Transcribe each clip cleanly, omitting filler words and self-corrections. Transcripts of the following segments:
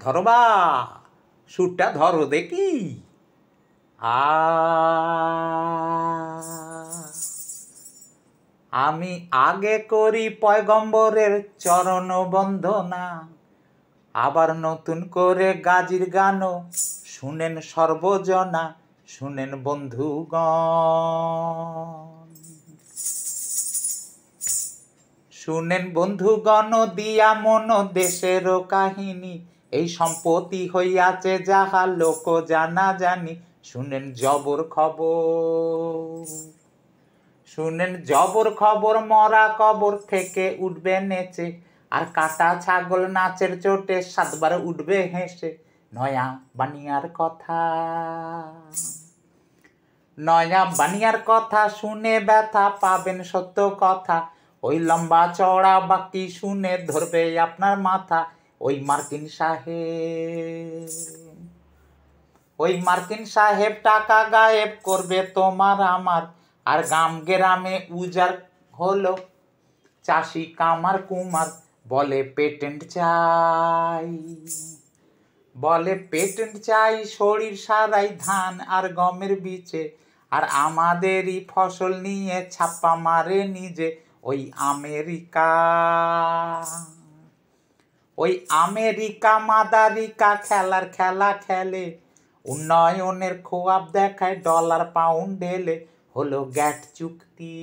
ধরবা সুরটা ধরো দেখি। আমি আগে করি পয়গম্বরের চরণ বন্দনা, আবার নতুন করে গাজির গানও শুনেন সর্বজনা, শুনেন বন্ধুগণ, শুনেন বন্ধুগণ দিয়া মন দেশেরও কাহিনী, এই সম্পত্তি হইয়াছে যাহা লোক জানা জানি, শুনেন জবর খবর, শুনেন জবর খবর, মরা কবর থেকে উঠবে নেচে, আর কাটা ছাগল নাচের চোটে 7 বার উঠবে হেসে। নয়া বানিয়ার কথা, নয়া বানিয়ার কথা শুনে ব্যথা পাবেন সত্য কথা, ওই লম্বা চড়া বাকি শুনে ধরবে আপনার মাথা। ওই মার্কিন সাহেব, ওই মার্কিন সাহেব টাকা গায়েব করবে তোমার আমার, আর গ্রাম গ্রামে উজাড় হলো চাষি কামার কুমার, বলে পেটেন্ট চাই, বলে পেটেন্ট চাই শরীর সারাই ধান আর গমের বিচে, আর আমাদেরই ফসল নিয়ে ছাপ্পা মারে নিজে ওই আমেরিকা, ওই আমেরিকা মাদারিকা খেলার খেলা খেলে, উন্নয়নের খোয়াব দেখায় ডলার পাউন্ড এলে। হলো গ্যাট চুক্তি,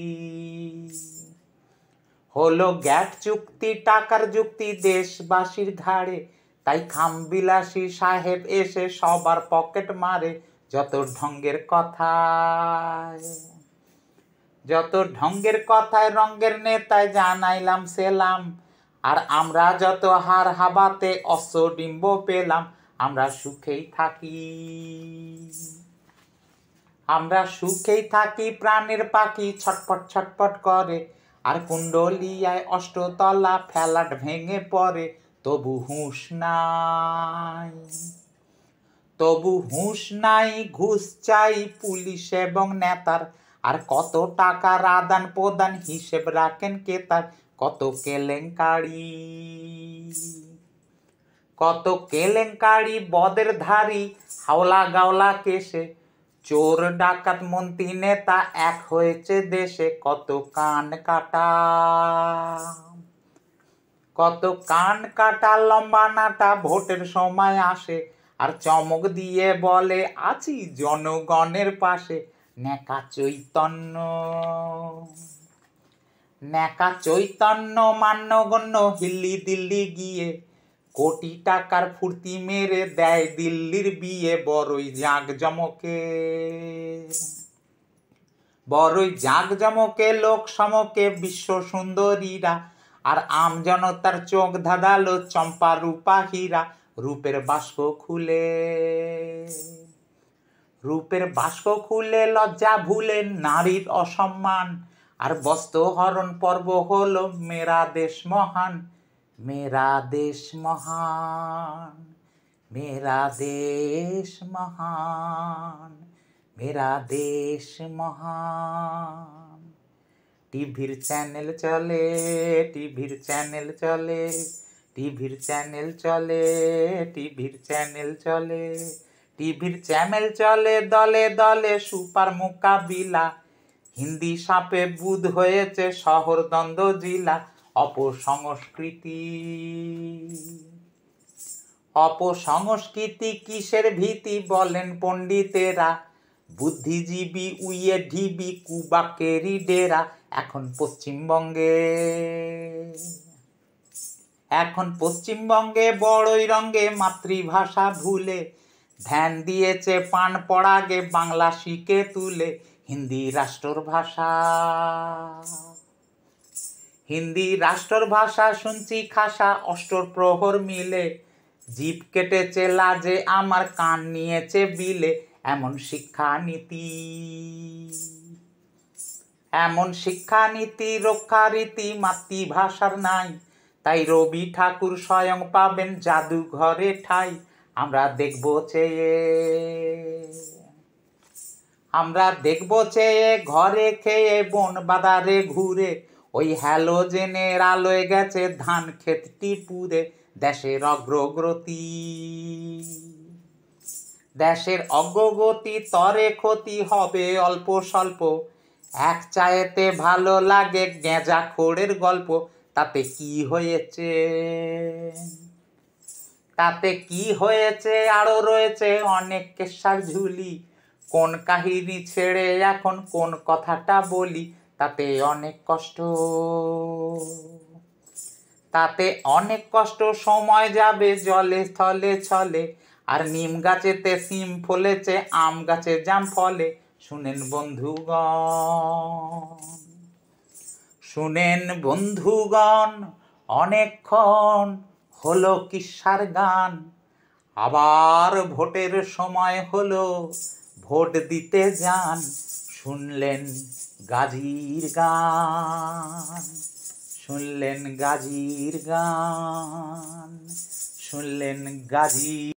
হলো গ্যাট চুক্তি টাকার যুক্তি দেশবাসীর ঘাড়ে, তাই খামবিলাসী সাহেব এসে সবার পকেট মারে। যত ঢঙ্গের কথায়, যত ঢঙ্গের কথায় রঙ্গের নেতায় জানাইলাম সেলাম, আর আমরা যত হার হাবাতে অশ্বডিম্ব পেলাম, আমরা সুখেই থাকি, আমরা সুখেই থাকি প্রাণের পাখি ছটফট ছটফট করে, আর কুণ্ডলিয়ায় অষ্টতলা ফ্ল্যাট ভেঙে পড়ে, তবু হুঁশ নাই, তবু হুঁশ নাই, ঘুষ চাই পুলিশ এবং নেতার, আর কত টাকার আদান প্রদান হিসেব রাখেন কেতার। কত কেলেঙ্কারি, কত কেলেঙ্কারি বদের ধারি হাওলা গাওলা কেসে, চোর ডাকাত মন্ত্রী নেতা এক হয়েছে দেশে। কত কান কাটা, কত কান কাটা লম্বা নাটা ভোটের সময় আসে, আর চমক দিয়ে বলে আছি জনগণের পাশে। নেকা চৈতন্য, নেকা চৈতন্য মান্যগণ্য হিল্লি দিল্লি গিয়ে, কোটি টাকার ফুর্তি মেরে দেয় দিল্লির বিয়ে। বড়ই জাঁকজমকে, বড়ই জাঁকজমকে লোক সমকে বিশ্ব সুন্দরীরা, আর আম জনতার চোখ ধাঁধালো চম্পা রূপা হীরা। রূপের বাস্ক খুলে, রূপের বাস্ক খুলে লজ্জা ভুলে নারীর অসম্মান, আর বস্ত্র হরণ পর্ব হলো মেরা দেশ মহান, মেরা দেশ মহান, মেরা দেশ মহান, মেরা দেশ মহান। টিভির চ্যানেল চলে, টিভির চ্যানেল চলে, টিভির চ্যানেল চলে, টিভির চ্যানেল চলে, টিভির চ্যানেল চলে দলে দলে সুপার মোকাবিলা, হিন্দি সাপে বুধ হয়েছে শহর দ্বন্দ্ব জিলা। অপসংস্কৃতি, অপসংস্কৃতি কিসের ভীতি বলেন পণ্ডিতেরা, বুদ্ধিজীবী উইয়ে ঢিবি কুবাকেরই ডেরা। এখন পশ্চিমবঙ্গে, এখন পশ্চিমবঙ্গে বড়ই রঙ্গে মাতৃভাষা ভুলে, ধ্যান দিয়েছে পান পড়াগে বাংলা শিখে তুলে। হিন্দি রাষ্ট্রর ভাষা, হিন্দি রাষ্ট্রর ভাষা শুনছি খাসা অষ্টর প্রহর মিলে, জিভ কেটেছে লাজে আমার কান নিয়েছে বিলে। এমন শিক্ষানীতি, এমন শিক্ষানীতি রক্ষারীতি মাতৃভাষার নাই, তাই রবি ঠাকুর স্বয়ং পাবেন জাদুঘরে ঠাই। আমরা দেখব চেয়ে, আমরা দেখব চেয়ে ঘরে খেয়ে বন বাদারে ঘুরে, ওই হ্যালোজেনের আলোয় গেছে ধান ক্ষেতটি পুড়ে, দেশের অগ্রগতি দেশের অগ্রগতি তরে ক্ষতি হবে অল্প স্বল্প। এক চায়েতে ভালো লাগে গেঁজাখোরের গল্প, তাতে কি হয়েছে আরো রয়েছে অনেক কেসার ঝুলি। কোন কাহিনী ছেড়ে এখন কোন কথাটা বলি, তাতে অনেক কষ্ট সময় যাবে জলে স্থলে ছলে। আর নিম গাছেতে সিম ফলেছে, আম গাছে জাম ফলে। শুনেন বন্ধুগণ অনেকক্ষণ হলো কিস্সার গান, আবার ভোটের সময় হলো, ভোট দিতে যান। শুনলেন গাজীর গান,